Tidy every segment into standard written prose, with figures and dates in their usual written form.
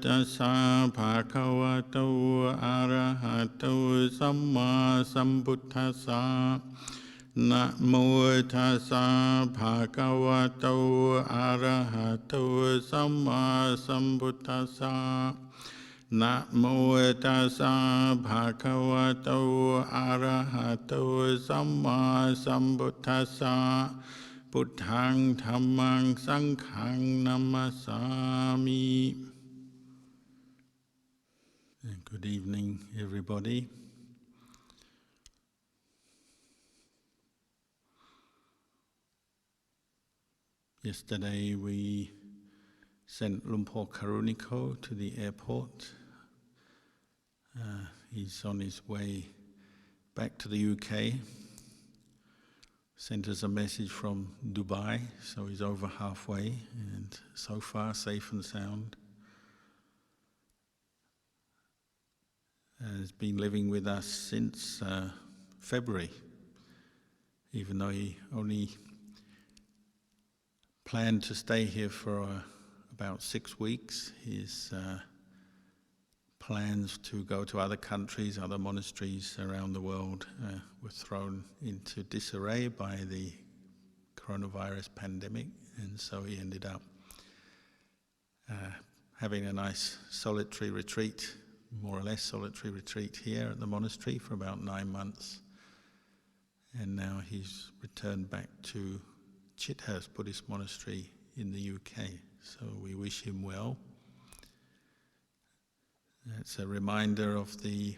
ตัสสะ ภะคะวะโต อะระหะโต สัมมาสัมพุทธัสสะ นะโมตัสสะ ภะคะวะโต อะระหะโต สัมมาสัมพุทธัสสะ นะโมตัสสะ ภะคะวะโต อะระหะโต สัมมาสัมพุทธัสสะ พุทธัง ธัมมัง สังฆัง นามัสสามิ. Good evening, everybody. Yesterday we sent Lumpur Karuniko to the airport. He's on his way back to the UK. Sent us a message from Dubai, so he's over halfway, and so far safe and sound. Has been living with us since February, even though he only planned to stay here for about 6 weeks. His plans to go to other countries, other monasteries around the world were thrown into disarray by the coronavirus pandemic, and so he ended up having a nice solitary retreat, more or less solitary retreat here at the monastery for about 9 months. And now he's returned back to Chithurst Buddhist Monastery in the UK, so we wish him well. It's a reminder of the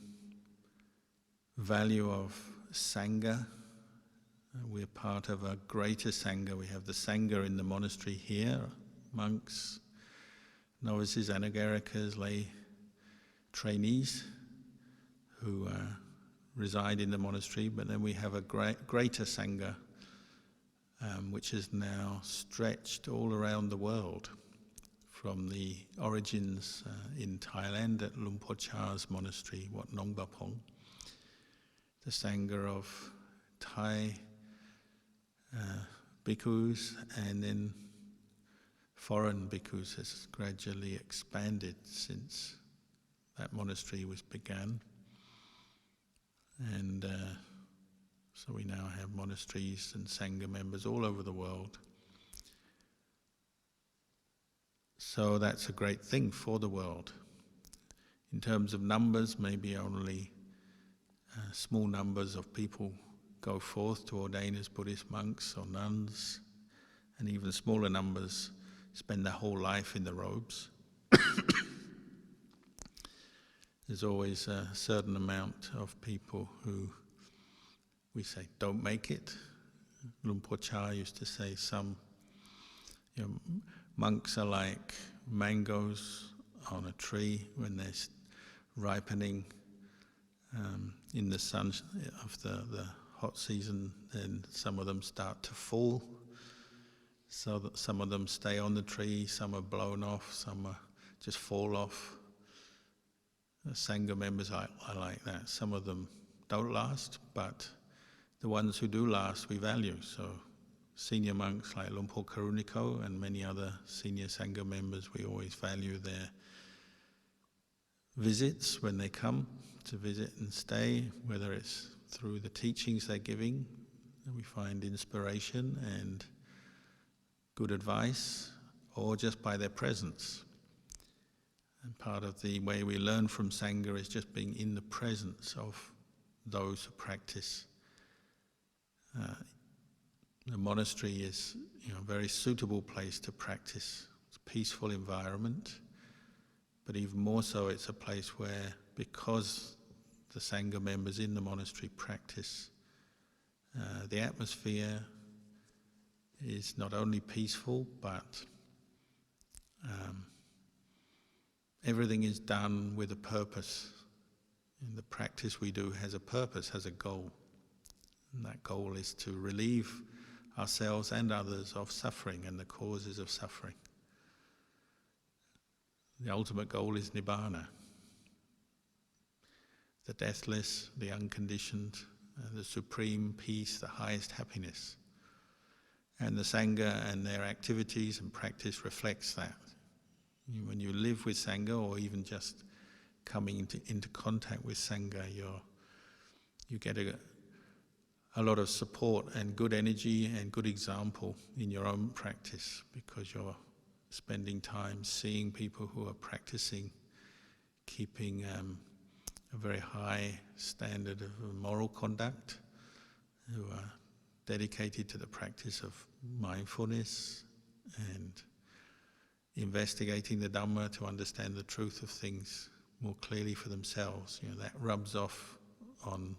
value of sangha. We're part of a greater sangha. We have the sangha in the monastery here, monks, novices, anagarikas, lay trainees who reside in the monastery, but then we have a greater sangha which is now stretched all around the world, from the origins in Thailand at Lumpur Cha's monastery, Wat Nong Bapong, the sangha of Thai bhikkhus, and then foreign bhikkhus has gradually expanded since that monastery was begun. And so we now have monasteries and sangha members all over the world. So that's a great thing for the world. In terms of numbers, maybe only small numbers of people go forth to ordain as Buddhist monks or nuns, and even smaller numbers spend their whole life in the robes. There's always a certain amount of people who we say don't make it. Lumpur Cha used to say monks are like mangoes on a tree when they're ripening in the sun of the hot season. Then some of them start to fall, so that some of them stay on the tree, some are blown off, some just fall off. The sangha members are like that. Some of them don't last, but the ones who do last we value. So senior monks like Lumpur Karuniko and many other senior sangha members, we always value their visits when they come to visit and stay, whether it's through the teachings they're giving, we find inspiration and good advice, or just by their presence. And part of the way we learn from sangha is just being in the presence of those who practice. The monastery is a very suitable place to practice. It's a peaceful environment, but even more so it's a place where, because the sangha members in the monastery practice, the atmosphere is not only peaceful, but everything is done with a purpose. And the practice we do has a purpose, has a goal. And that goal is to relieve ourselves and others of suffering and the causes of suffering. The ultimate goal is Nibbana, the deathless, the unconditioned, the supreme peace, the highest happiness. And the Sangha and their activities and practice reflects that. When you live with sangha, or even just coming into contact with sangha, you get a lot of support and good energy and good example in your own practice, because you're spending time seeing people who are practicing, keeping a very high standard of moral conduct, who are dedicated to the practice of mindfulness and investigating the Dhamma to understand the truth of things more clearly for themselves. That rubs off on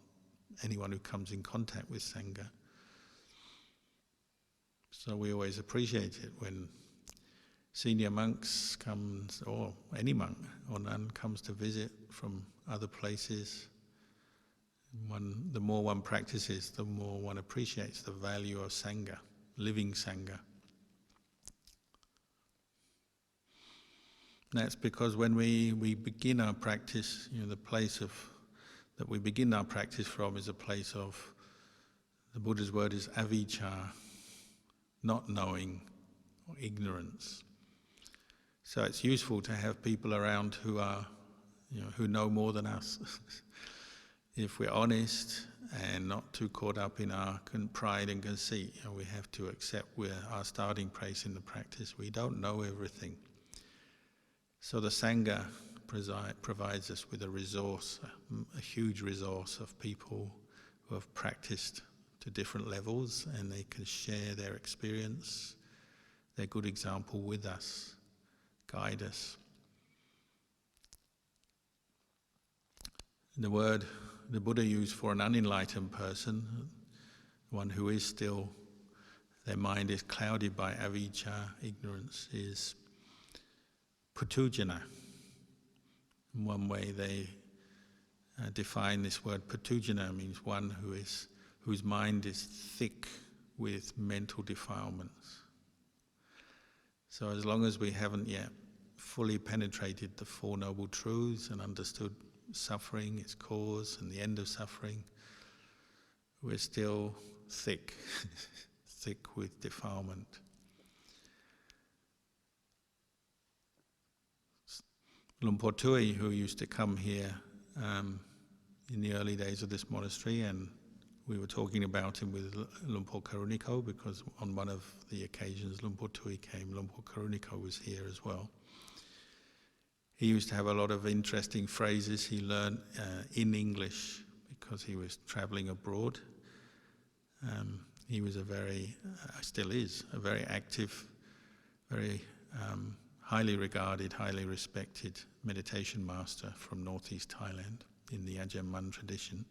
anyone who comes in contact with sangha. So we always appreciate it when senior monks comes, or any monk or nun comes to visit from other places. The more one practices, the more one appreciates the value of sangha, living sangha. That's because when we begin our practice, the place that we begin our practice from is a place of, the Buddha's word is avijja, not knowing, or ignorance. So it's useful to have people around who are, who know more than us. If we're honest and not too caught up in our pride and conceit, we have to accept we're our starting place in the practice. We don't know everything. So the sangha provides us with a resource, a huge resource of people who have practiced to different levels, and they can share their experience, their good example with us, guide us. The word the Buddha used for an unenlightened person, one who is still, their mind is clouded by avijja, ignorance, is putujana. In one way they define this word putujana means one whose mind is thick with mental defilements. So as long as we haven't yet fully penetrated the Four Noble Truths and understood suffering, its cause, and the end of suffering, we're still thick, thick with defilement. Luang Por Tui, who used to come here in the early days of this monastery, and we were talking about him with Luang Por Karuniko, because on one of the occasions Luang Por Tui came, Luang Por Karuniko was here as well. He used to have a lot of interesting phrases he learned in English because he was travelling abroad. He was still is, a very active, very highly regarded, highly respected meditation master from northeast Thailand in the Ajahn tradition.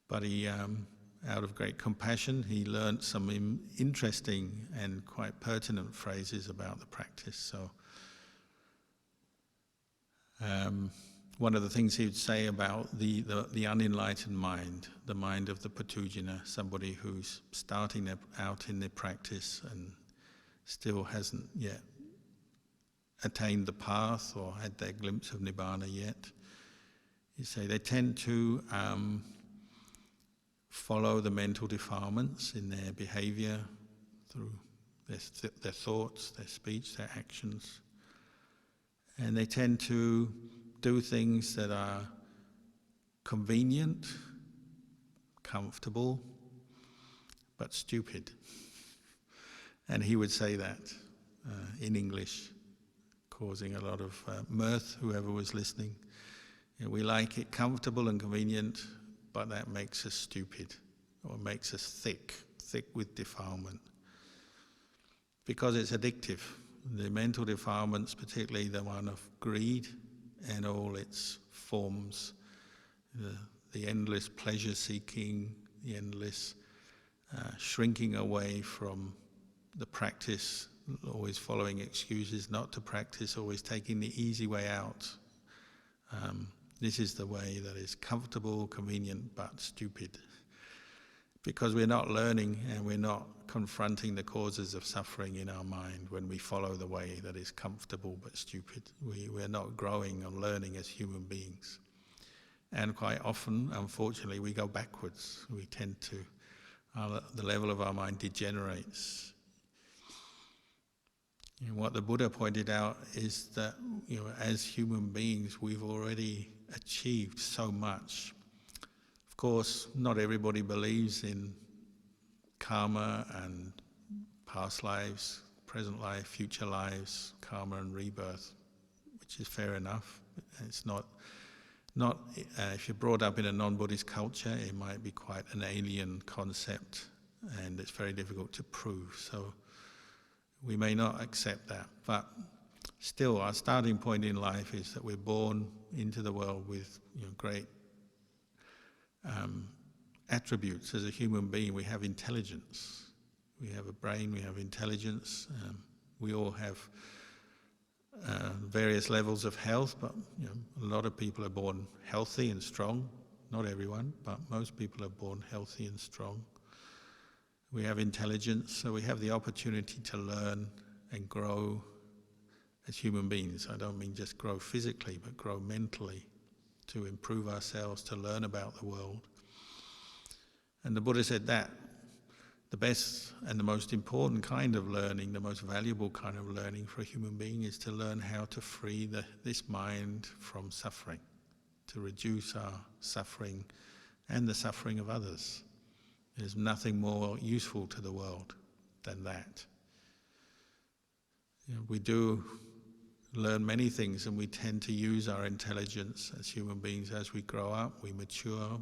But he, out of great compassion, he learnt some interesting and quite pertinent phrases about the practice. So one of the things he would say about the unenlightened mind, the mind of the putujana, somebody who's starting out in their practice and still hasn't yet attained the path or had their glimpse of nibbana yet, you say they tend to follow the mental defilements in their behavior through their thoughts, their speech, their actions. And they tend to do things that are convenient, comfortable, but stupid. And he would say that in English, causing a lot of mirth, whoever was listening. We like it comfortable and convenient, but that makes us stupid, or makes us thick with defilement. Because it's addictive. The mental defilements, particularly the one of greed and all its forms, the endless pleasure seeking, the endless shrinking away from the practice, always following excuses not to practice, always taking the easy way out. This is the way that is comfortable, convenient, but stupid. Because we're not learning and we're not confronting the causes of suffering in our mind when we follow the way that is comfortable but stupid. We're not growing and learning as human beings. And quite often, unfortunately, we go backwards. We tend to, the level of our mind degenerates. You know, what the Buddha pointed out is that, you know, as human beings, we've already achieved so much. Of course, not everybody believes in karma and past lives, present life, future lives, karma and rebirth, which is fair enough. It's not if you're brought up in a non-Buddhist culture, it might be quite an alien concept, and it's very difficult to prove. So we may not accept that, but still, our starting point in life is that we're born into the world with, you know, great attributes. As a human being, we have intelligence. We have a brain, we have intelligence. We all have various levels of health, but, you know, a lot of people are born healthy and strong. Not everyone, but most people are born healthy and strong. We have intelligence, so we have the opportunity to learn and grow as human beings. I don't mean just grow physically, but grow mentally, to improve ourselves, to learn about the world. And the Buddha said that the best and the most important kind of learning, the most valuable kind of learning for a human being, is to learn how to free this mind from suffering, to reduce our suffering and the suffering of others. There's nothing more useful to the world than that. You know, we do learn many things, and we tend to use our intelligence as human beings as we grow up, we mature.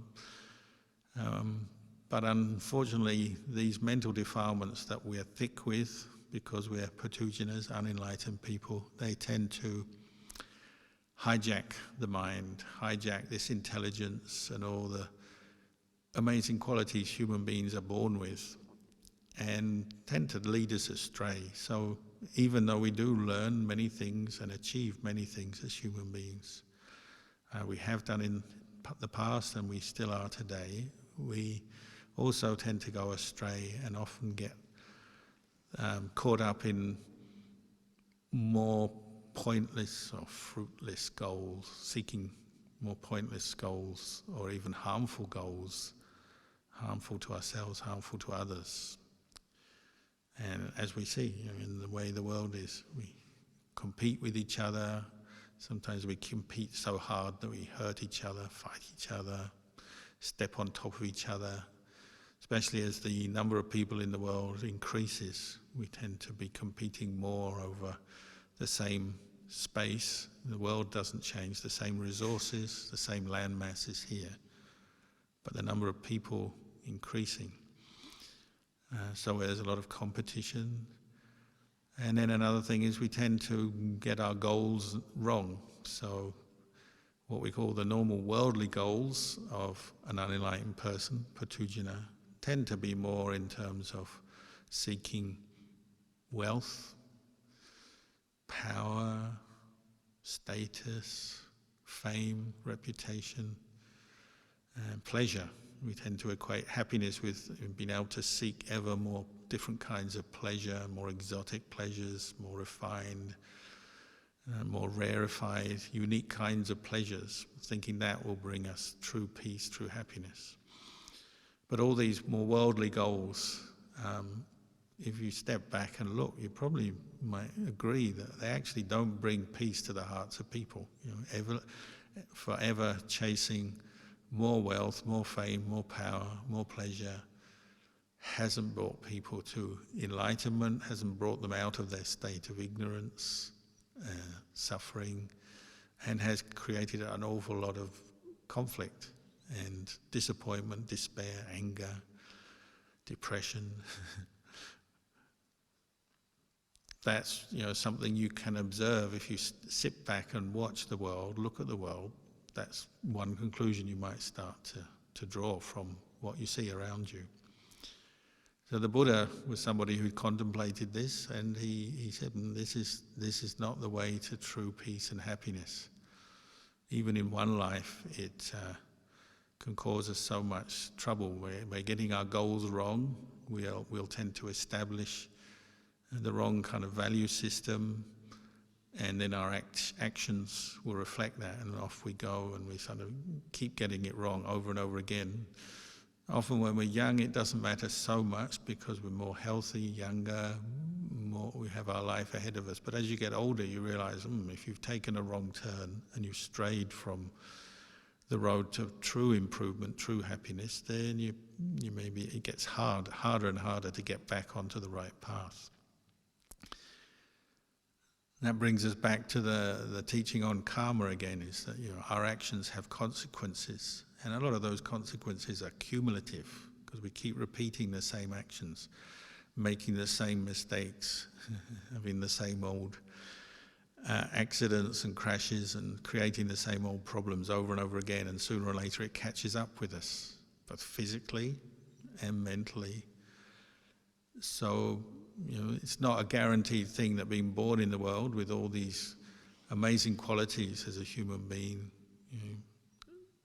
But unfortunately, these mental defilements that we're thick with, because we're Patujanas, unenlightened people, they tend to hijack the mind, hijack this intelligence and all the amazing qualities human beings are born with, and tend to lead us astray. So even though we do learn many things and achieve many things as human beings, we have done in the past and we still are today, we also tend to go astray and often get caught up in more pointless or fruitless goals, seeking more pointless goals, or even harmful goals, harmful to ourselves, harmful to others. And as we see, you know, in the way the world is, we compete with each other. Sometimes we compete so hard that we hurt each other, fight each other, step on top of each other. Especially as the number of people in the world increases, we tend to be competing more over the same space. The world doesn't change, the same resources, the same land mass is here, but the number of people increasing. So there's a lot of competition. And then another thing is we tend to get our goals wrong. So what we call the normal worldly goals of an unenlightened person, Patujana, tend to be more in terms of seeking wealth, power, status, fame, reputation, and pleasure. We tend to equate happiness with being able to seek ever more different kinds of pleasure, more exotic pleasures, more refined, more rarefied, unique kinds of pleasures, thinking that will bring us true peace, true happiness. But all these more worldly goals, if you step back and look, you probably might agree that they actually don't bring peace to the hearts of people. You know, forever chasing more wealth, more fame, more power, more pleasure hasn't brought people to enlightenment, hasn't brought them out of their state of ignorance, suffering, and has created an awful lot of conflict and disappointment, despair, anger, depression. That's, you know, something you can observe if you sit back and watch the world, look at the world. That's one conclusion you might start to draw from what you see around you. So the Buddha was somebody who contemplated this, and he said, this is not the way to true peace and happiness. Even in one life, it can cause us so much trouble. We're getting our goals wrong. We'll tend to establish the wrong kind of value system, and then our actions will reflect that, and off we go, and we sort of keep getting it wrong over and over again. Often when we're young, it doesn't matter so much because we're more healthy, younger, we have our life ahead of us. But as you get older, you realize, if you've taken a wrong turn and you've strayed from the road to true improvement, true happiness, then you maybe it gets harder and harder to get back onto the right path. That brings us back to the teaching on karma again, is that our actions have consequences, and a lot of those consequences are cumulative because we keep repeating the same actions, making the same mistakes, having the same old accidents and crashes and creating the same old problems over and over again, and sooner or later it catches up with us, both physically and mentally. So, it's not a guaranteed thing that being born in the world with all these amazing qualities as a human being,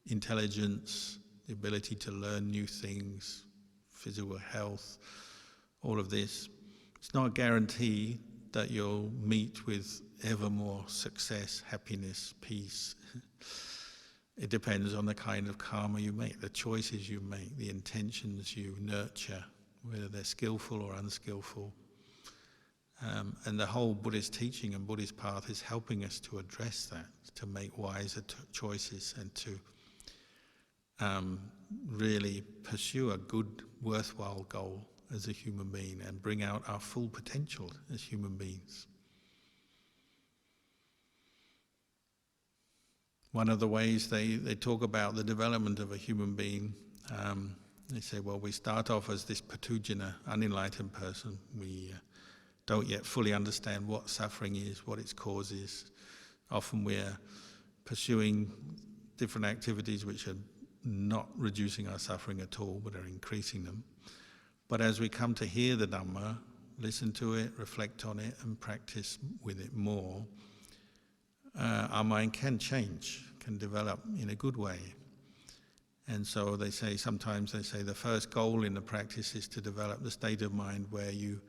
intelligence, the ability to learn new things, physical health, all of this, it's not a guarantee that you'll meet with ever more success, happiness, peace. It depends on the kind of karma you make, the choices you make, the intentions you nurture, whether they're skillful or unskillful. And the whole Buddhist teaching and Buddhist path is helping us to address that, to make wiser choices and to really pursue a good, worthwhile goal as a human being and bring out our full potential as human beings. One of the ways they talk about the development of a human being, they say, well, we start off as this patujana, unenlightened person. We don't yet fully understand what suffering is, what its cause is. Often we're pursuing different activities which are not reducing our suffering at all, but are increasing them. But as we come to hear the Dhamma, listen to it, reflect on it, and practice with it more, our mind can change, can develop in a good way. And so sometimes they say the first goal in the practice is to develop the state of mind where you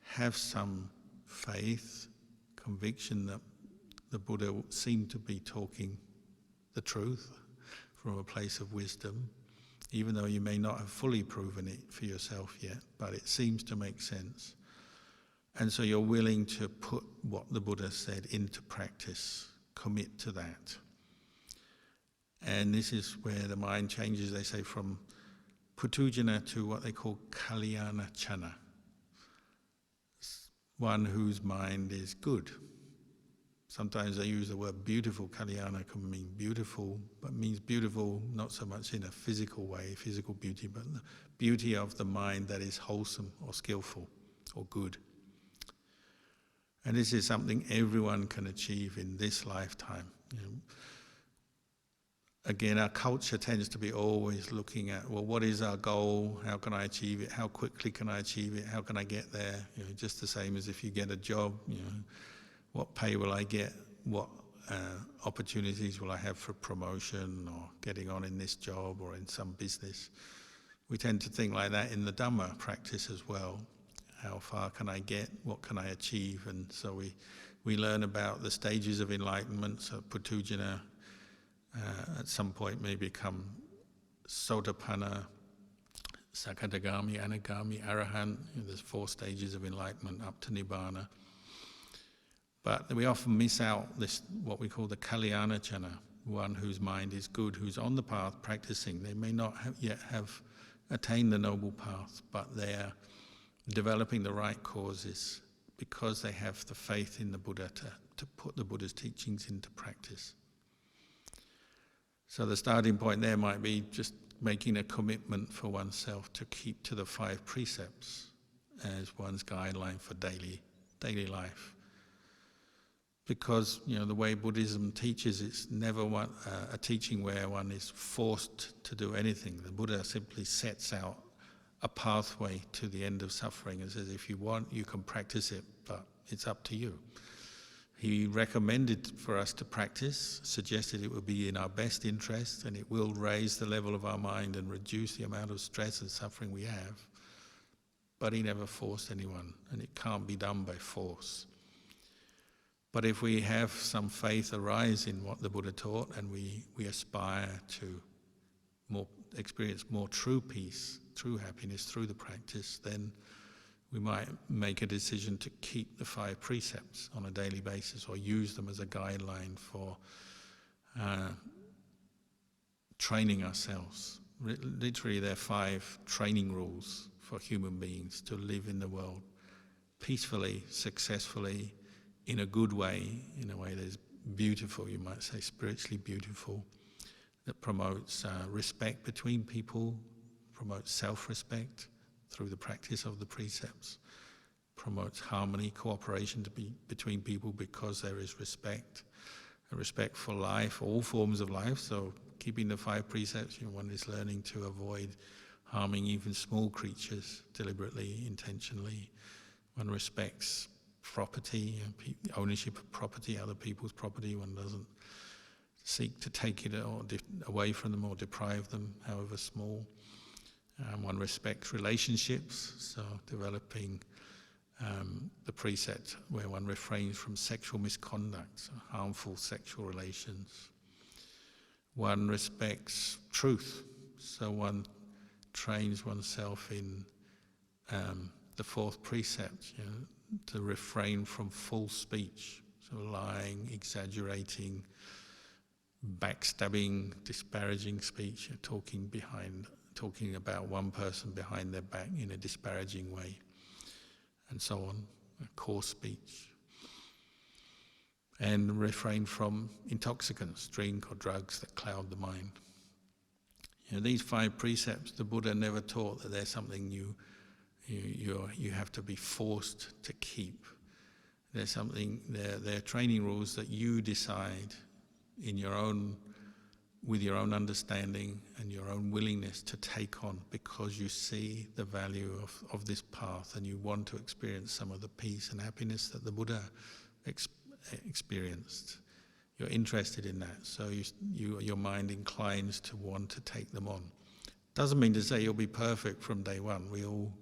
have some faith, conviction that the Buddha seemed to be talking the truth from a place of wisdom, even though you may not have fully proven it for yourself yet, but it seems to make sense. And so you're willing to put what the Buddha said into practice, commit to that. And this is where the mind changes, they say, from putujana to what they call Kalyāṇajana, one whose mind is good. Sometimes they use the word beautiful. Kalyāṇa can mean beautiful, but means beautiful not so much in a physical way, physical beauty, but the beauty of the mind that is wholesome or skillful or good. And this is something everyone can achieve in this lifetime. Again, our culture tends to be always looking at, well, what is our goal? How can I achieve it? How quickly can I achieve it? How can I get there? Just the same as if you get a job, what pay will I get? What opportunities will I have for promotion or getting on in this job or in some business? We tend to think like that in the Dhamma practice as well. How far can I get? What can I achieve? And so we learn about the stages of enlightenment. So putujana at some point may become sotapanna, sakadagami, anagami, arahant. There's 4 stages of enlightenment up to nibbana. But we often miss out this, what we call the Kalyāṇajana, one whose mind is good, who's on the path practicing. They may not yet have attained the noble path, but they are developing the right causes because they have the faith in the Buddha to put the Buddha's teachings into practice. So the starting point there might be just making a commitment for oneself to keep to the 5 precepts as one's guideline for daily life. Because the way Buddhism teaches, it's never a teaching where one is forced to do anything. The Buddha simply sets out a pathway to the end of suffering and says, if you want, you can practice it, but it's up to you. He recommended for us to practice, suggested it would be in our best interest and it will raise the level of our mind and reduce the amount of stress and suffering we have. But he never forced anyone, and it can't be done by force. But if we have some faith arise in what the Buddha taught and we aspire to experience more true peace, true happiness through the practice, then we might make a decision to keep the 5 precepts on a daily basis or use them as a guideline for training ourselves. Literally, they're 5 training rules for human beings to live in the world peacefully, successfully, in a good way, in a way that's beautiful, you might say spiritually beautiful, that promotes respect between people, promotes self-respect through the practice of the precepts, promotes harmony, cooperation between people because there is respect, a respect for life, all forms of life. So keeping the 5 precepts, one is learning to avoid harming even small creatures deliberately, intentionally. One respects property, ownership of property, other people's property. One doesn't seek to take it away from them or deprive them, however small. One respects relationships, so developing the precept where one refrains from sexual misconduct, so harmful sexual relations. One respects truth, so one trains oneself in the 4th precept, to refrain from false speech, so lying, exaggerating, backstabbing, disparaging speech, talking about one person behind their back in a disparaging way, and so on, coarse speech. And refrain from intoxicants, drink or drugs that cloud the mind. These 5 precepts, the Buddha never taught that there's something you have to be forced to keep. There's something, they're training rules that you decide with your own understanding and your own willingness to take on, because you see the value of this path and you want to experience some of the peace and happiness that the Buddha experienced. You're interested in that, so your mind inclines to want to take them on. Doesn't mean to say you'll be perfect from day one. We all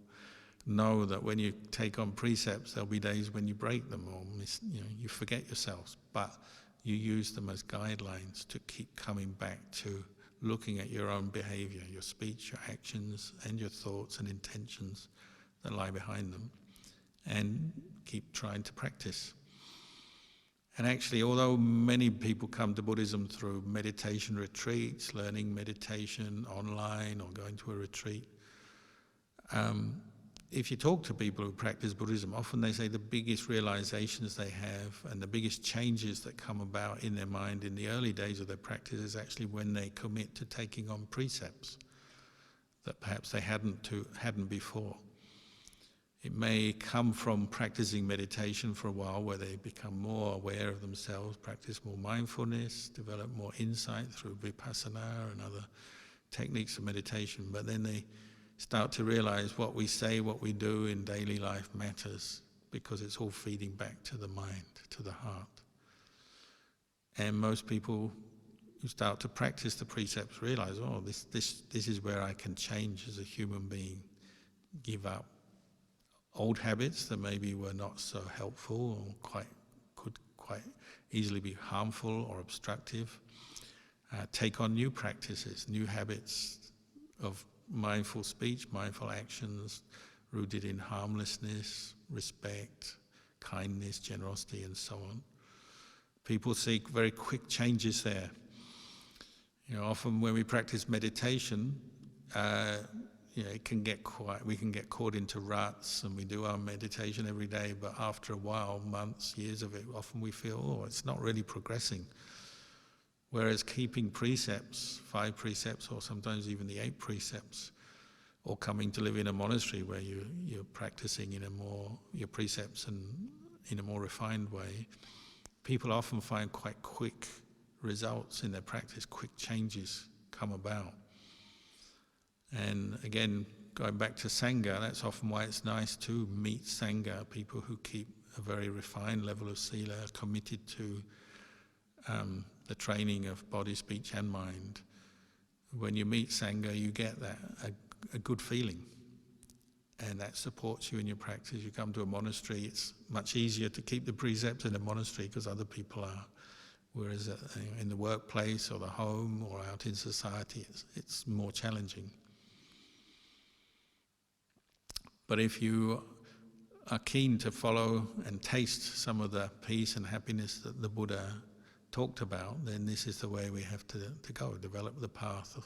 know that when you take on precepts, there'll be days when you break them or you forget yourselves, but you use them as guidelines to keep coming back to looking at your own behavior, your speech, your actions, and your thoughts and intentions that lie behind them, and keep trying to practice. And actually, although many people come to Buddhism through meditation retreats, learning meditation online or going to a retreat, if you talk to people who practice Buddhism, often they say the biggest realizations they have and the biggest changes that come about in their mind in the early days of their practice is actually when they commit to taking on precepts that perhaps they hadn't before. It may come from practicing meditation for a while, where they become more aware of themselves, practice more mindfulness, develop more insight through vipassana and other techniques of meditation, but then they start to realize what we say, what we do in daily life matters, because it's all feeding back to the mind, to the heart. And most people who start to practice the precepts realize, this is where I can change as a human being, give up old habits that maybe were not so helpful or could quite easily be harmful or obstructive, take on new practices, new habits of mindful speech, mindful actions, rooted in harmlessness, respect, kindness, generosity, and so on. People seek very quick changes there. Often when we practice meditation, we can get caught into ruts, and we do our meditation every day, but after a while, months, years of it, often we feel, it's not really progressing. Whereas keeping precepts, 5 precepts, or sometimes even the 8 precepts, or coming to live in a monastery where you're practicing your precepts and in a more refined way, people often find quite quick results in their practice, quick changes come about. And again, going back to sangha, that's often why it's nice to meet sangha, people who keep a very refined level of sila, committed to the training of body, speech and mind. When you meet sangha, you get a good feeling, and that supports you in your practice. You come to a monastery, it's much easier to keep the precepts in a monastery because other people are, whereas in the workplace or the home or out in society, it's more challenging. But if you are keen to follow and taste some of the peace and happiness that the Buddha talked about, then this is the way we have to go, develop the path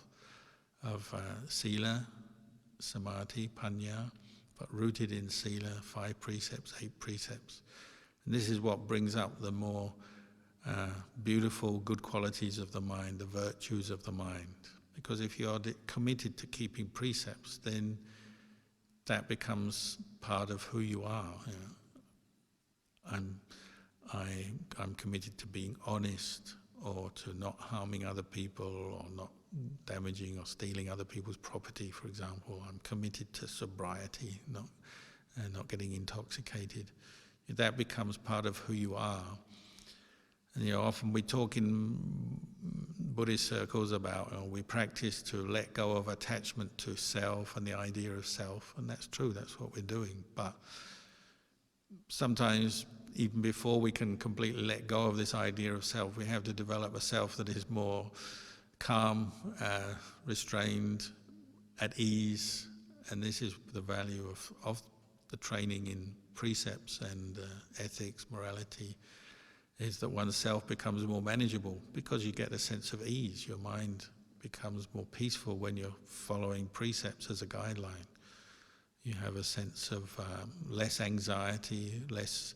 of sila, samadhi, panya, but rooted in sila, 5 precepts, 8 precepts. And this is what brings up the more beautiful, good qualities of the mind, the virtues of the mind. Because if you are committed to keeping precepts, then that becomes part of who you are. You know. I'm committed to being honest, or to not harming other people, or not damaging or stealing other people's property, for example. I'm committed to sobriety, not getting intoxicated. That becomes part of who you are. And often we talk in Buddhist circles about we practice to let go of attachment to self and the idea of self, and that's true, that's what we're doing. But sometimes, even before we can completely let go of this idea of self, we have to develop a self that is more calm, restrained, at ease, and this is the value of the training in precepts and ethics, morality, is that one's self becomes more manageable because you get a sense of ease. Your mind becomes more peaceful when you're following precepts as a guideline. You have a sense of less anxiety, less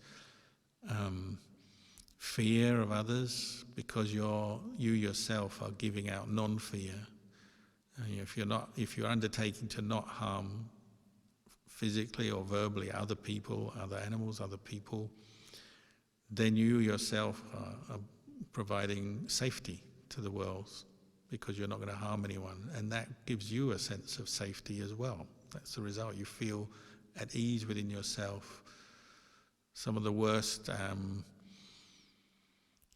fear of others, because you yourself are giving out non-fear. If you're undertaking to not harm physically or verbally other people, other animals, other people, then you yourself are providing safety to the world, because you're not going to harm anyone, and that gives you a sense of safety as well. That's the result. You feel at ease within yourself. Some of the worst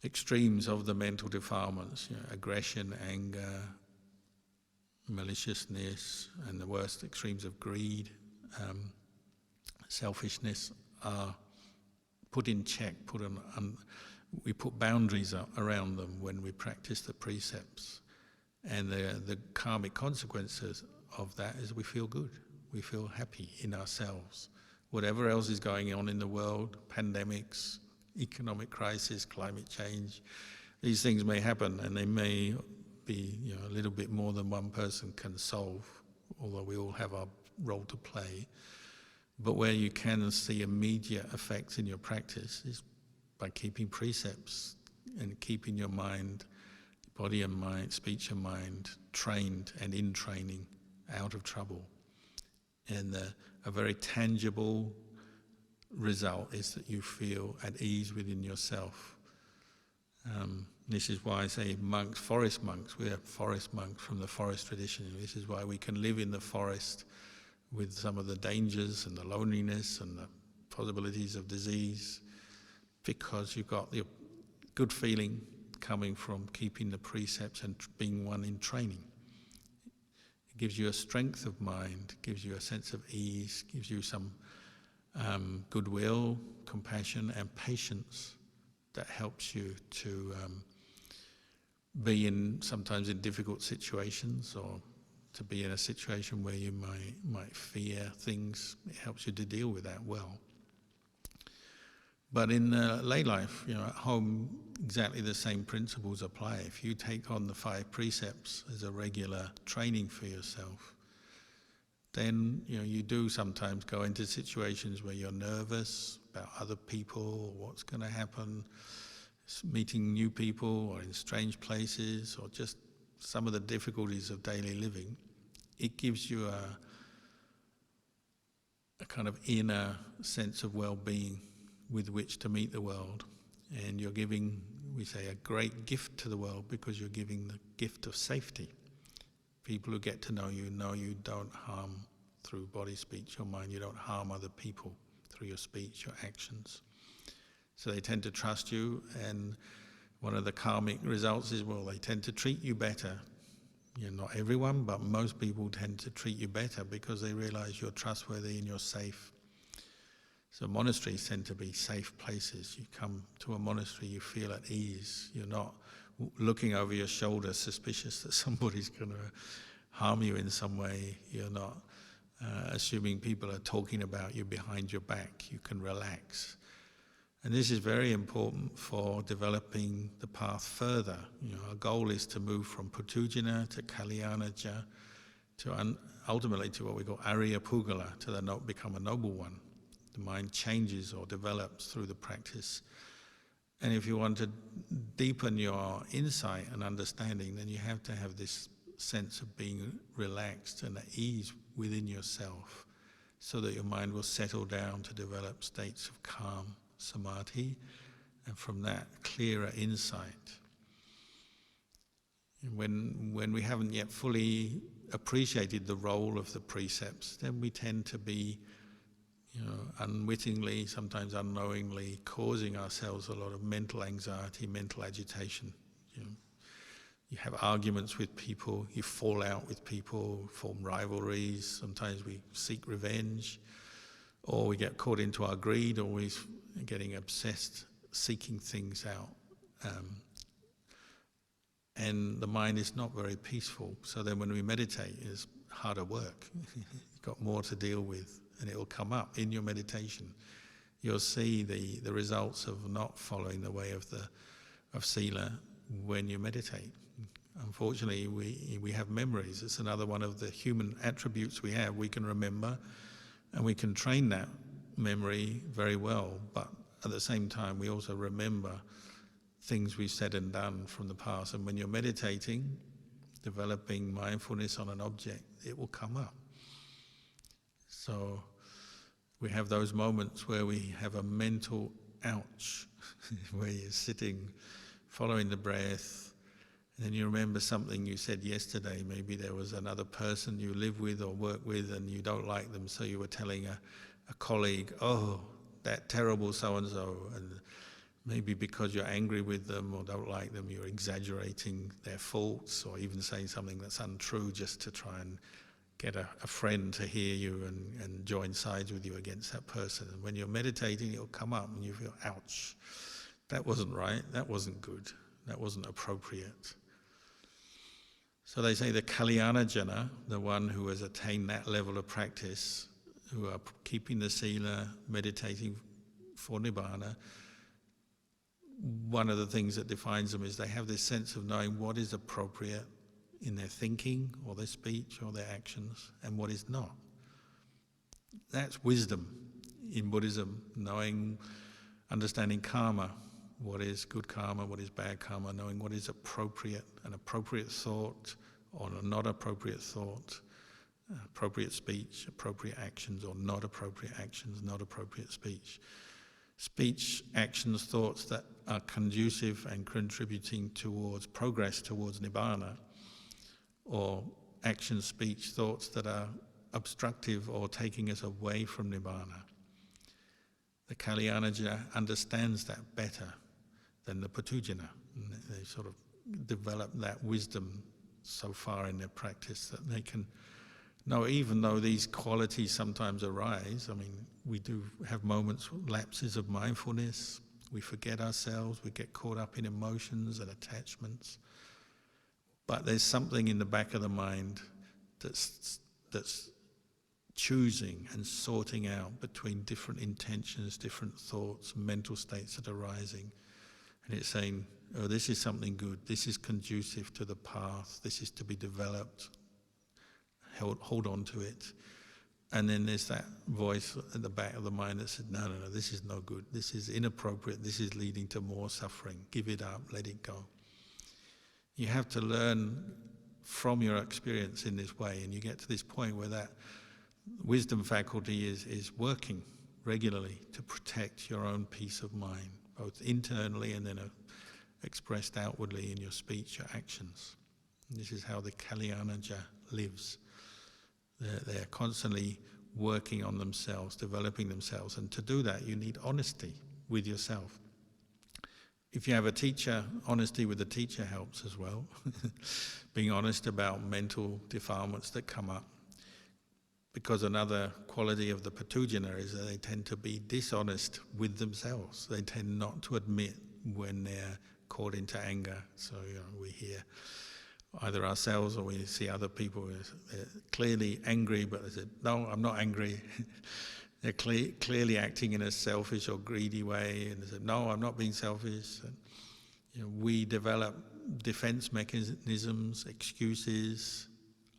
extremes of the mental defilements, aggression, anger, maliciousness, and the worst extremes of greed, selfishness, are put in check. We put boundaries around them when we practice the precepts, and the karmic consequences of that is we feel good, we feel happy in ourselves. Whatever else is going on in the world, pandemics, economic crisis, climate change, these things may happen, and they may be a little bit more than one person can solve, although we all have our role to play. But where you can see immediate effects in your practice is by keeping precepts and keeping your mind, body and mind, speech and mind, trained and in training, out of trouble. And a very tangible result is that you feel at ease within yourself. This is why I say monks, forest monks, we are forest monks from the forest tradition. This is why we can live in the forest with some of the dangers and the loneliness and the possibilities of disease, because you've got the good feeling coming from keeping the precepts and being one in training. It gives you a strength of mind, gives you a sense of ease, gives you some goodwill, compassion and patience that helps you to be sometimes in difficult situations, or to be in a situation where you might fear things. It helps you to deal with that well. But in lay life, at home, exactly the same principles apply. If you take on the 5 precepts as a regular training for yourself, then you do sometimes go into situations where you're nervous about other people, or what's going to happen, meeting new people, or in strange places, or just some of the difficulties of daily living. It gives you a kind of inner sense of well-being with which to meet the world. And you're giving, we say, a great gift to the world, because you're giving the gift of safety. People who get to know you don't harm through body, speech or mind. You don't harm other people through your speech or actions. So they tend to trust you, and one of the karmic results is, they tend to treat you better. Not everyone, but most people tend to treat you better because they realize you're trustworthy and you're safe. So monasteries tend to be safe places. You come to a monastery, you feel at ease. You're not looking over your shoulder suspicious that somebody's going to harm you in some way. You're not assuming people are talking about you behind your back. You can relax. And this is very important for developing the path further. Our goal is to move from Putujana to Kalyāṇajana to ultimately to what we call Arya Pugala, to become a noble one. The mind changes or develops through the practice. And if you want to deepen your insight and understanding, then you have to have this sense of being relaxed and at ease within yourself, so that your mind will settle down to develop states of calm, samadhi, and from that, clearer insight. When we haven't yet fully appreciated the role of the precepts, then we tend to be unwittingly, sometimes unknowingly, causing ourselves a lot of mental anxiety, mental agitation. You have arguments with people, you fall out with people, form rivalries, sometimes we seek revenge, or we get caught into our greed, always getting obsessed, seeking things out. And the mind is not very peaceful, so then when we meditate, it's harder work. You've got more to deal with. And it will come up in your meditation. You'll see the results of not following the way of sila when you meditate. Unfortunately, we have memories. It's another one of the human attributes we have. We can remember, and we can train that memory very well. But at the same time, we also remember things we've said and done from the past. And when you're meditating, developing mindfulness on an object, it will come up. So we have those moments where we have a mental ouch, where you're sitting, following the breath, and then you remember something you said yesterday. Maybe there was another person you live with or work with and you don't like them, so you were telling a colleague, oh, that terrible so-and-so, and maybe because you're angry with them or don't like them, you're exaggerating their faults or even saying something that's untrue just to try and get a friend to hear you and join sides with you against that person. And when you're meditating, it'll come up and you feel, ouch, that wasn't right, that wasn't good, that wasn't appropriate. So they say the Kalyāṇajana, the one who has attained that level of practice, who are keeping the sila, meditating for nibbana, one of the things that defines them is they have this sense of knowing what is appropriate in their thinking or their speech or their actions and what is not. That's wisdom in Buddhism, understanding karma, what is good karma, what is bad karma, knowing what is appropriate, an appropriate thought or a not appropriate thought, appropriate speech, appropriate actions, or not appropriate actions, not appropriate speech. Speech, actions, thoughts that are conducive and contributing towards progress towards nibbana, or action, speech, thoughts that are obstructive or taking us away from nibbana. The Kalyāṇajana understands that better than the Putujana. They sort of develop that wisdom so far in their practice that they can know, even though these qualities sometimes arise. I mean, we do have moments, lapses of mindfulness, we forget ourselves, we get caught up in emotions and attachments. But there's something in the back of the mind that's choosing and sorting out between different intentions, different thoughts, mental states that are arising. And it's saying, oh, this is something good, this is conducive to the path, this is to be developed, hold on to it. And then there's that voice at the back of the mind that says, no, this is no good, this is inappropriate, this is leading to more suffering, give it up, let it go. You have to learn from your experience in this way, and you get to this point where that wisdom faculty is working regularly to protect your own peace of mind, both internally and then expressed outwardly in your speech, your actions. And this is how the Kalyāṇajana lives. They're constantly working on themselves, developing themselves, and to do that you need honesty with yourself. If you have a teacher, honesty with the teacher helps as well. Being honest about mental defilements that come up. Because another quality of the Putujana is that they tend to be dishonest with themselves. They tend not to admit when they're caught into anger. So we hear either ourselves or we see other people as clearly angry, but they say, no, I'm not angry. They're clearly acting in a selfish or greedy way, and they say, no, I'm not being selfish. And, we develop defense mechanisms, excuses,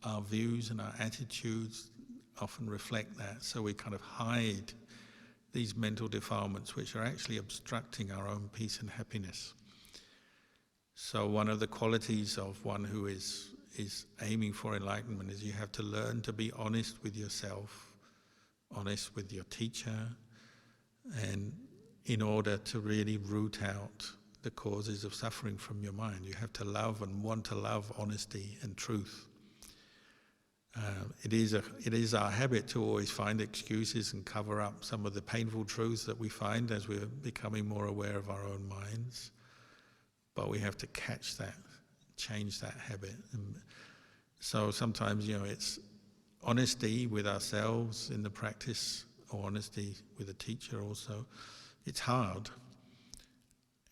our views and our attitudes often reflect that, so we kind of hide these mental defilements which are actually obstructing our own peace and happiness. So one of the qualities of one who is aiming for enlightenment is you have to learn to be honest with yourself, honest with your teacher, and in order to really root out the causes of suffering from your mind, you have to love and want to love honesty and truth. It is our habit to always find excuses and cover up some of the painful truths that we find as we're becoming more aware of our own minds. But we have to catch that, change that habit. And so sometimes, it's honesty with ourselves in the practice, or honesty with a teacher also. It's hard.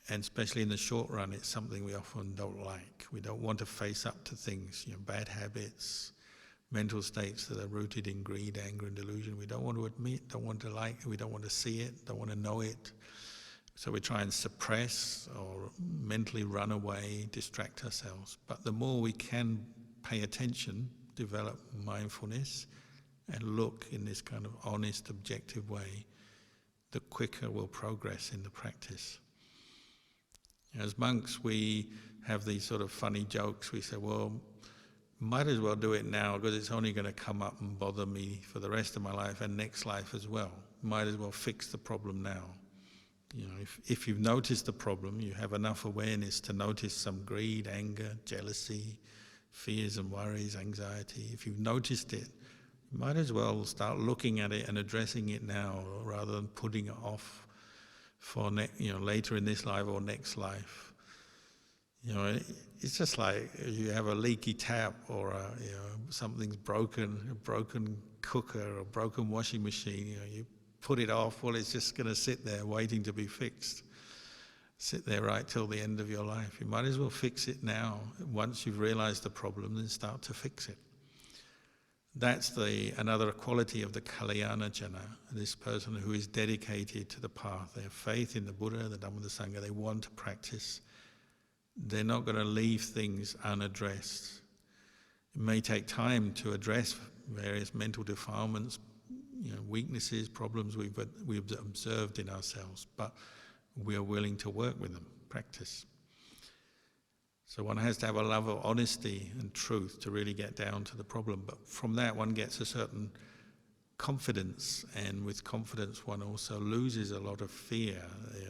And especially in the short run, it's something we often don't like. We don't want to face up to things, bad habits, mental states that are rooted in greed, anger, and delusion. We don't want to admit, don't want to like, we don't want to see it, don't want to know it. So we try and suppress or mentally run away, distract ourselves. But the more we can pay attention, develop mindfulness, and look in this kind of honest, objective way, the quicker we'll progress in the practice. As monks, we have these sort of funny jokes. We say, well, might as well do it now because it's only going to come up and bother me for the rest of my life and next life as well. Might as well fix the problem now. If you've noticed the problem, you have enough awareness to notice some greed, anger, jealousy, fears and worries, anxiety. If you've noticed it, you might as well start looking at it and addressing it now rather than putting it off for later in this life or next life. It's just like you have a leaky tap or something's broken, a broken cooker or a broken washing machine. You put it off, well, it's just going to sit there waiting to be fixed. Sit there right till the end of your life. You might as well fix it now. Once you've realized the problem, then start to fix it. That's another quality of the Kalyāṇajana, this person who is dedicated to the path. They have faith in the Buddha, the Dhamma, the Sangha. They want to practice. They're not going to leave things unaddressed. It may take time to address various mental defilements, weaknesses, problems we've observed in ourselves, but we are willing to work with them, practice. So one has to have a love of honesty and truth to really get down to the problem. But from that one gets a certain confidence, and with confidence one also loses a lot of fear.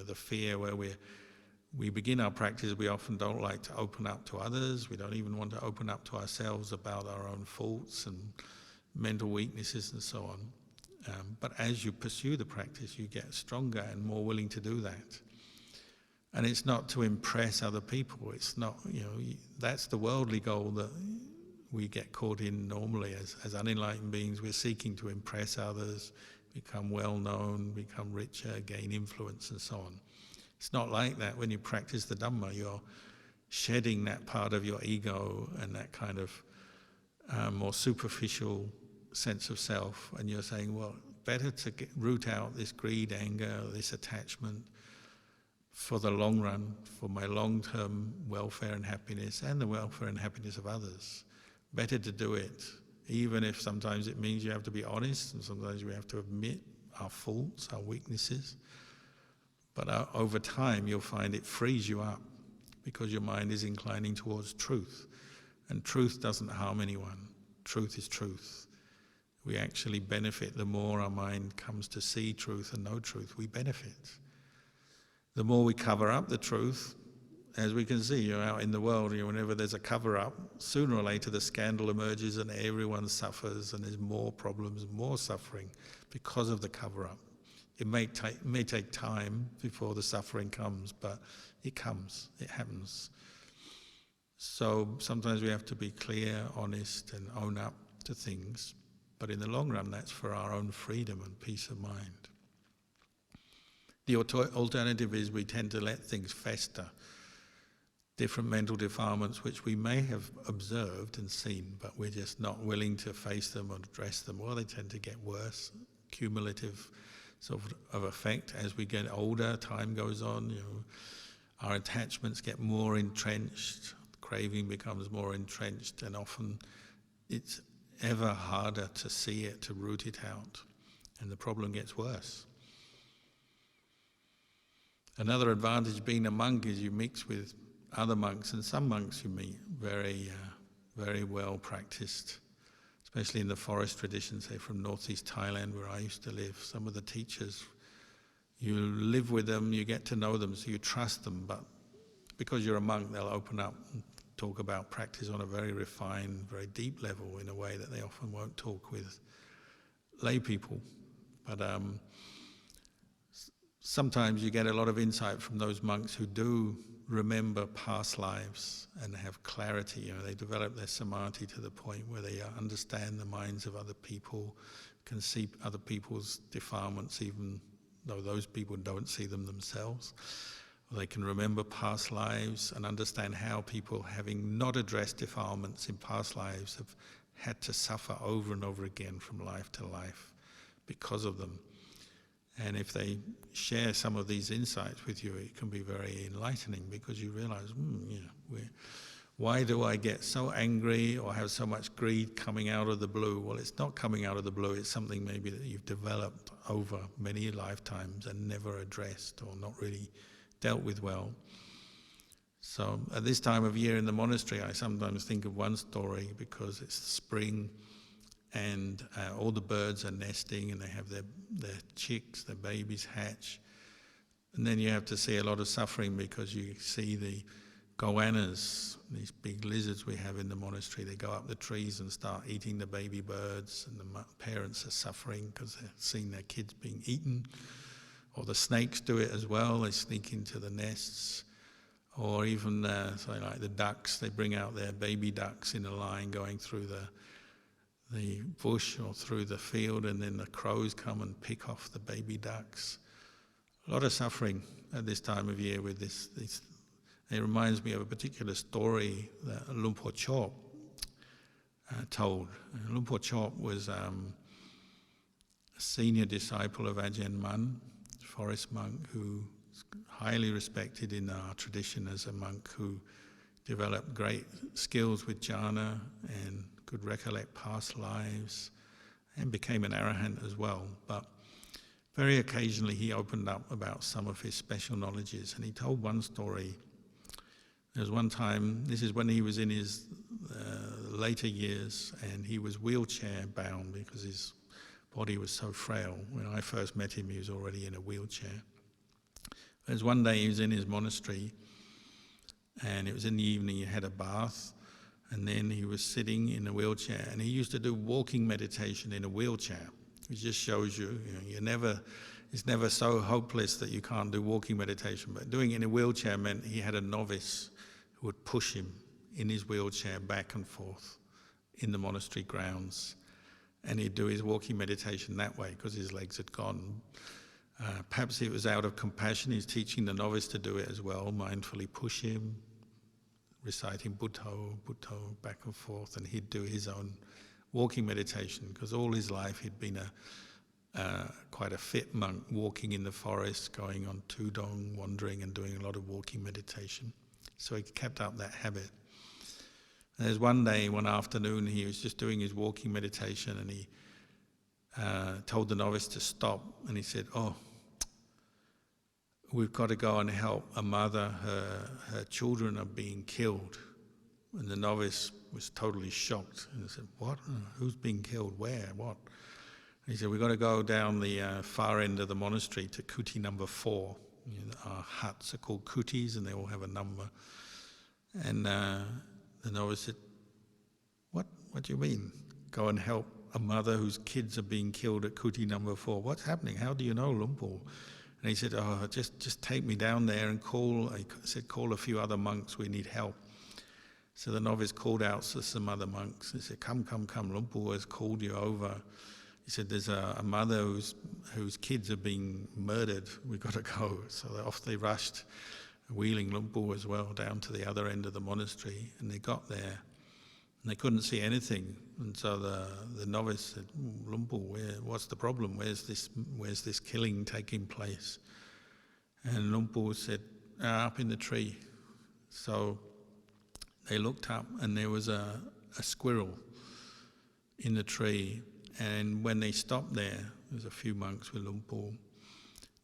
The fear where we begin our practice, we often don't like to open up to others. We don't even want to open up to ourselves about our own faults and mental weaknesses and so on. But as you pursue the practice, you get stronger and more willing to do that. And it's not to impress other people. It's not, that's the worldly goal that we get caught in normally as unenlightened beings. We're seeking to impress others, become well-known, become richer, gain influence and so on. It's not like that. When you practice the Dhamma, you're shedding that part of your ego and that kind of more superficial sense of self, and you're saying, well, better to root out this greed, anger, this attachment for the long run, for my long-term welfare and happiness and the welfare and happiness of others. Better to do it, even if sometimes it means you have to be honest and sometimes we have to admit our faults, our weaknesses. But over time you'll find it frees you up because your mind is inclining towards truth. And truth doesn't harm anyone. Truth is truth. We actually benefit the more our mind comes to see truth and know truth. We benefit. The more we cover up the truth, as we can see, out in the world, whenever there's a cover-up, sooner or later the scandal emerges and everyone suffers and there's more problems, more suffering because of the cover-up. It may take time before the suffering comes, but it comes, it happens. So sometimes we have to be clear, honest, and own up to things. But in the long run, that's for our own freedom and peace of mind. The alternative is we tend to let things fester. different mental defilements which we may have observed and seen, but we're just not willing to face them or address them. Well, they tend to get worse, cumulative sort of effect as we get older, time goes on, our attachments get more entrenched, craving becomes more entrenched, and often it's ever harder to see it, to root it out, and the problem gets worse. Another advantage being a monk is you mix with other monks, and some monks you meet very well practiced, especially in the forest tradition, say from northeast Thailand where I used to live. Some of the teachers, you live with them, you get to know them, so you trust them, but because you're a monk, they'll open up and talk about practice on a very refined, very deep level in a way that they often won't talk with lay people. But sometimes you get a lot of insight from those monks who do remember past lives and have clarity. They develop their samadhi to the point where they understand the minds of other people, can see other people's defilements even though those people don't see them themselves. They can remember past lives and understand how people, having not addressed defilements in past lives, have had to suffer over and over again from life to life because of them. And if they share some of these insights with you, it can be very enlightening, because you realize, why do I get so angry or have so much greed coming out of the blue? Well, it's not coming out of the blue, it's something maybe that you've developed over many lifetimes and never addressed or not really dealt with well. So at this time of year in the monastery, I sometimes think of one story, because it's spring and all the birds are nesting and they have their chicks, their babies hatch. And then you have to see a lot of suffering, because you see the goannas, these big lizards we have in the monastery. They go up the trees and start eating the baby birds, and the parents are suffering because they're seeing their kids being eaten. Or the snakes do it as well, they sneak into the nests. Or even, like the ducks, they bring out their baby ducks in a line going through the bush or through the field, and then the crows come and pick off the baby ducks. A lot of suffering at this time of year with this. It reminds me of a particular story that Lumpur Chop told. Lumpur Chop was a senior disciple of Ajahn Mun, forest monk, who is highly respected in our tradition as a monk who developed great skills with jhana and could recollect past lives and became an arahant as well. But very occasionally he opened up about some of his special knowledges, and he told one story. There was one time, this is when he was in his later years, and he was wheelchair bound because his body was so frail. When I first met him, he was already in a wheelchair. There was one day he was in his monastery, and it was in the evening. He had a bath, and then he was sitting in a wheelchair, and he used to do walking meditation in a wheelchair. It just shows you, it's never so hopeless that you can't do walking meditation. But doing it in a wheelchair meant he had a novice who would push him in his wheelchair back and forth in the monastery grounds. And he'd do his walking meditation that way because his legs had gone. Perhaps it was out of compassion. He's teaching the novice to do it as well, mindfully push him, reciting Buddho, Buddho, back and forth, and he'd do his own walking meditation, because all his life he'd been quite a fit monk, walking in the forest, going on tudong, wandering and doing a lot of walking meditation. So he kept up that habit. And there's one day, one afternoon, he was just doing his walking meditation, and he told the novice to stop, and he said, we've got to go and help a mother, her children are being killed. And the novice was totally shocked, and he said, what? Who's being killed? Where? What? And he said, we've got to go down the far end of the monastery to kuti number 4. Our huts are called kutis, and they all have a number. And the novice said, what do you mean? Go and help a mother whose kids are being killed at kuti number 4. What's happening? How do you know, Lumpur? And he said, just take me down there and call a few other monks, we need help. So the novice called out to some other monks. He said, come, Lumpur has called you over. He said, there's a mother whose kids are being murdered. We've got to go. So off they rushed. wheeling Luang Por as well down to the other end of the monastery, and they got there and they couldn't see anything. And so the novice said, Luang Por, what's the problem? Where's this killing taking place? And Luang Por said, up in the tree. So they looked up and there was a squirrel in the tree, and when they stopped there was a few monks with Luang Por.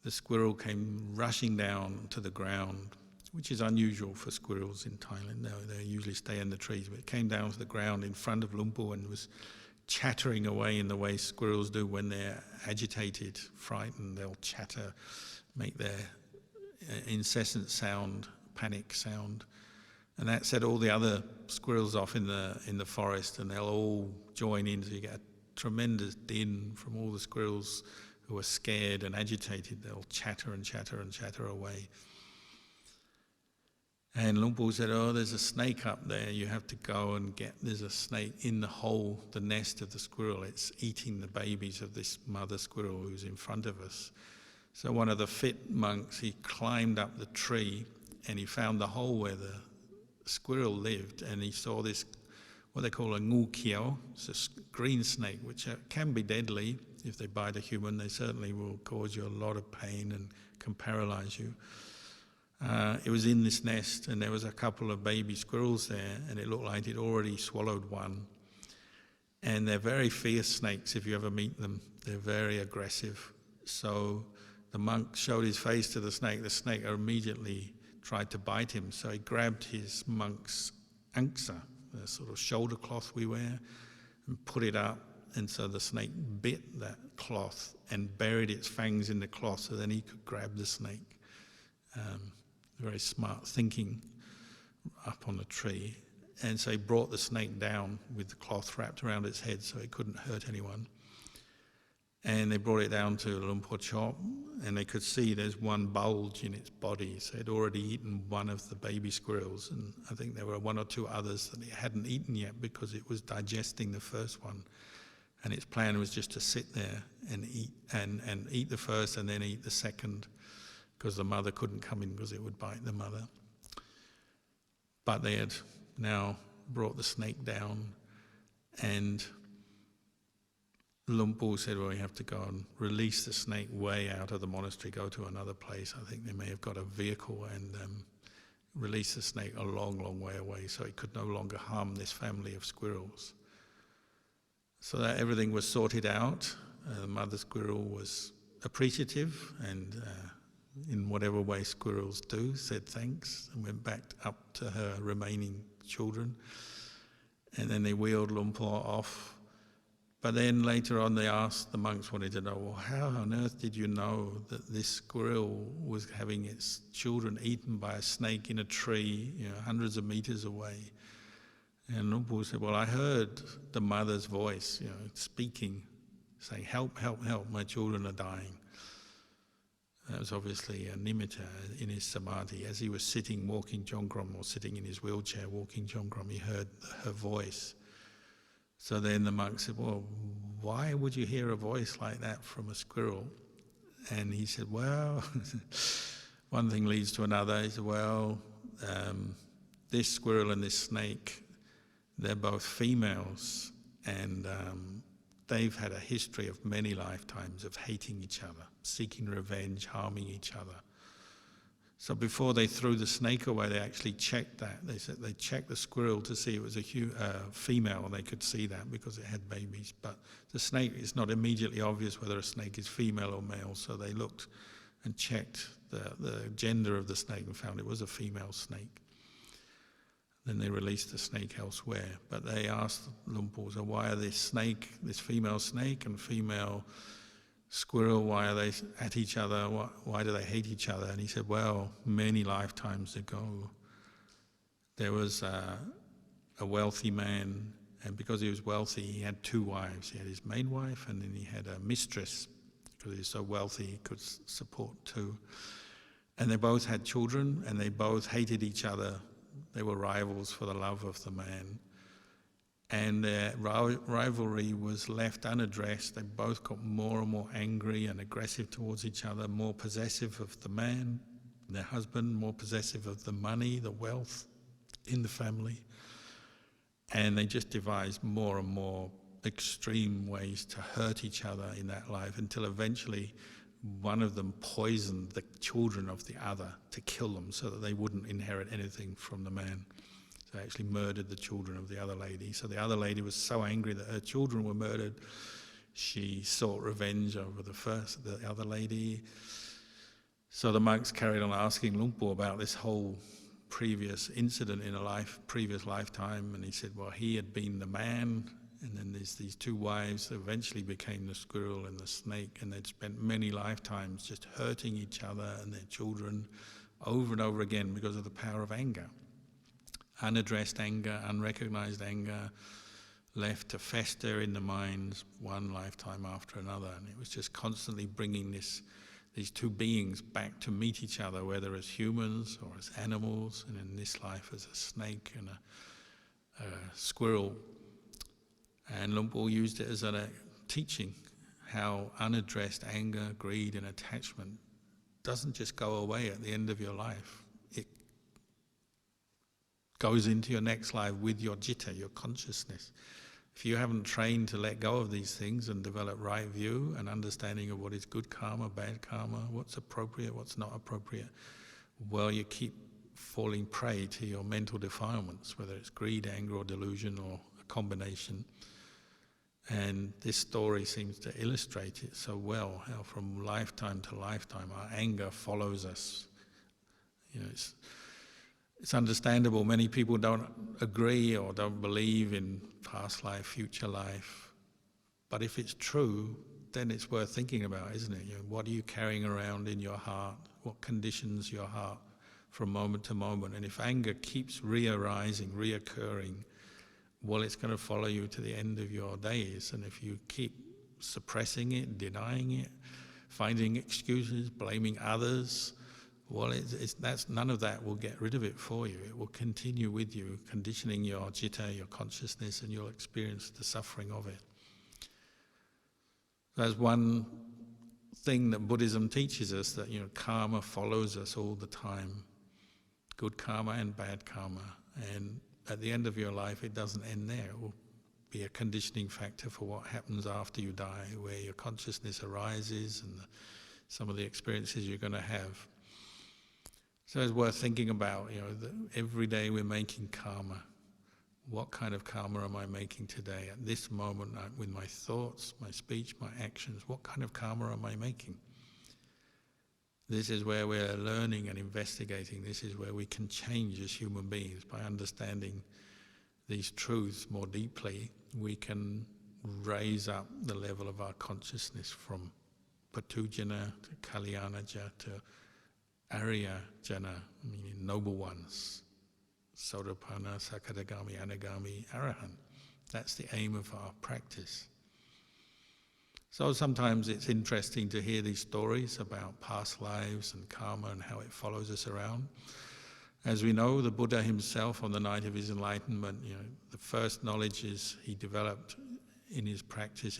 The squirrel came rushing down to the ground, which is unusual for squirrels in Thailand. They usually stay in the trees, but it came down to the ground in front of Luang Por and was chattering away in the way squirrels do when they're agitated, frightened. They'll chatter, make their incessant sound, panic sound. And that set all the other squirrels off in the forest, and they'll all join in, so you get a tremendous din from all the squirrels who are scared and agitated. They'll chatter and chatter and chatter away. And Luang Por said, there's a snake up there, you have to go and get, there's a snake in the hole, the nest of the squirrel. It's eating the babies of this mother squirrel who's in front of us. So one of the fit monks, he climbed up the tree and he found the hole where the squirrel lived, and he saw this, what they call a ngu kiao. It's a green snake, which can be deadly. If they bite a human, they certainly will cause you a lot of pain and can paralyze you. It was in this nest, and there was a couple of baby squirrels there, and it looked like it already swallowed one. And they're very fierce snakes if you ever meet them. They're very aggressive. So the monk showed his face to the snake. The snake immediately tried to bite him, so he grabbed his monk's angsa, the sort of shoulder cloth we wear, and put it up, and so the snake bit that cloth and buried its fangs in the cloth so then he could grab the snake. Very smart thinking up on the tree. And so he brought the snake down with the cloth wrapped around its head so it couldn't hurt anyone. And they brought it down to Luang Por Chop, and they could see there's one bulge in its body. So it had already eaten one of the baby squirrels, and I think there were one or two others that it hadn't eaten yet because it was digesting the first one. And its plan was just to sit there and eat the first and then eat the second, because the mother couldn't come in because it would bite the mother. But they had now brought the snake down, and Luang Por said, well, we have to go and release the snake way out of the monastery, go to another place. I think they may have got a vehicle and release the snake a long, long way away so it could no longer harm this family of squirrels. So that everything was sorted out. The mother squirrel was appreciative and in whatever way squirrels do, said thanks and went back up to her remaining children. And then they wheeled Luang Por off. But then later on the monks wanted to know, well, how on earth did you know that this squirrel was having its children eaten by a snake in a tree, hundreds of meters away? And Luang Por said, well, I heard the mother's voice, speaking, saying, help, help, help, my children are dying. That was obviously a nimitta in his samadhi. As he was sitting, walking Jongkram, or sitting in his wheelchair, walking Jongkram, he heard her voice. So then the monk said, well, why would you hear a voice like that from a squirrel? And he said, well, one thing leads to another. He said, well, this squirrel and this snake, they're both females, and they've had a history of many lifetimes of hating each other, seeking revenge, harming each other. So before they threw the snake away, they actually checked that. They said they checked the squirrel to see it was a female, and they could see that because it had babies. But the snake, it's not immediately obvious whether a snake is female or male, so they looked and checked the gender of the snake and found it was a female snake. Then they released the snake elsewhere. But they asked Luang Por, so why are this female snake and female squirrel, why are they at each other? Why do they hate each other? And he said, well, many lifetimes ago, there was a wealthy man, and because he was wealthy, he had two wives. He had his main wife, and then he had a mistress. Because he was so wealthy, he could support two. And they both had children, and they both hated each other. They were rivals for the love of the man. And their rivalry was left unaddressed. They both got more and more angry and aggressive towards each other, more possessive of the man their husband, more possessive of the money, the wealth in the family. And they just devised more and more extreme ways to hurt each other in that life, until eventually one of them poisoned the children of the other to kill them so that they wouldn't inherit anything from the man. So they actually murdered the children of the other lady. So the other lady was so angry that her children were murdered, she sought revenge over the other lady. So the monks carried on asking Luang Por about this whole previous incident in a previous lifetime, and he said, well, he had been the man, and then there's these two wives that eventually became the squirrel and the snake, and they'd spent many lifetimes just hurting each other and their children over and over again because of the power of anger. Unaddressed anger, unrecognized anger, left to fester in the minds one lifetime after another, and it was just constantly bringing these two beings back to meet each other, whether as humans or as animals, and in this life as a snake and a squirrel. And Luang Por used it as a teaching how unaddressed anger, greed and attachment doesn't just go away at the end of your life. It goes into your next life with your citta, your consciousness. If you haven't trained to let go of these things and develop right view and understanding of what is good karma, bad karma, what's appropriate, what's not appropriate, well, you keep falling prey to your mental defilements, whether it's greed, anger or delusion or a combination. And this story seems to illustrate it so well, how from lifetime to lifetime our anger follows us. You know, it's understandable many people don't agree or don't believe in past life, future life. But if it's true, then it's worth thinking about, isn't it? You know, what are you carrying around in your heart? What conditions your heart from moment to moment? And if anger keeps re-arising, reoccurring, well, it's going to follow you to the end of your days. And if you keep suppressing it, denying it, finding excuses, blaming others, well, none of that will get rid of it for you. It will continue with you, conditioning your citta, your consciousness, and you'll experience the suffering of it. There's one thing that Buddhism teaches us, that karma follows us all the time, good karma and bad karma. And at the end of your life, it doesn't end there. It will be a conditioning factor for what happens after you die, where your consciousness arises and some of the experiences you're going to have. So it's worth thinking about, that every day we're making karma. What kind of karma am I making today, at this moment, with my thoughts, my speech, my actions? What kind of karma am I making? This is where we're learning and investigating. This is where we can change as human beings. By understanding these truths more deeply, we can raise up the level of our consciousness from Patujana to Kalyāṇajana to Arya-jana, meaning noble ones. Sotapanna, Sakadagami, Anagami, Arahant. That's the aim of our practice. So sometimes it's interesting to hear these stories about past lives and karma and how it follows us around. As we know, the Buddha himself, on the night of his enlightenment, the first knowledges he developed in his practice,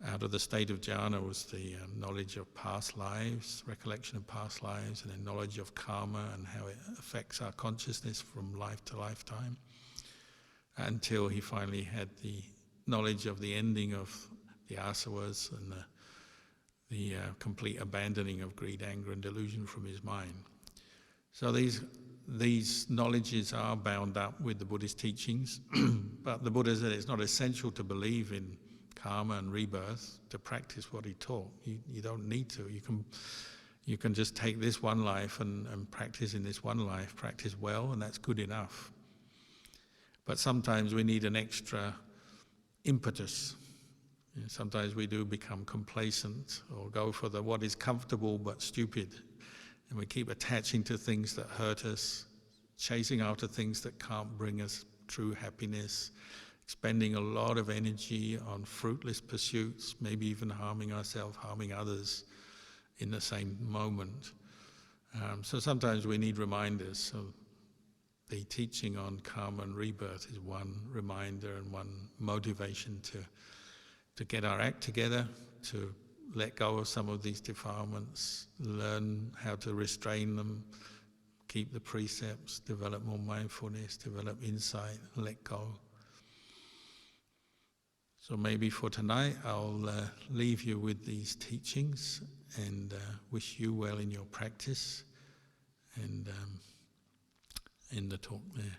out of the state of jhana, was the knowledge of past lives, recollection of past lives, and then knowledge of karma and how it affects our consciousness from life to lifetime, until he finally had the knowledge of the ending of the asavas and the complete abandoning of greed, anger and delusion from his mind. So these knowledges are bound up with the Buddhist teachings, but the Buddha said it's not essential to believe in karma and rebirth to practice what he taught. You don't need to. You can just take this one life and practice in this one life, practice well, and that's good enough. But sometimes we need an extra impetus. Sometimes we do become complacent or go for what is comfortable but stupid, and we keep attaching to things that hurt us, chasing after things that can't bring us true happiness, spending a lot of energy on fruitless pursuits, maybe even harming ourselves, harming others in the same moment. So sometimes we need reminders. So the teaching on karma and rebirth is one reminder and one motivation to get our act together, to let go of some of these defilements, learn how to restrain them, keep the precepts, develop more mindfulness, develop insight, let go. So maybe for tonight I'll leave you with these teachings and wish you well in your practice, and end the talk there.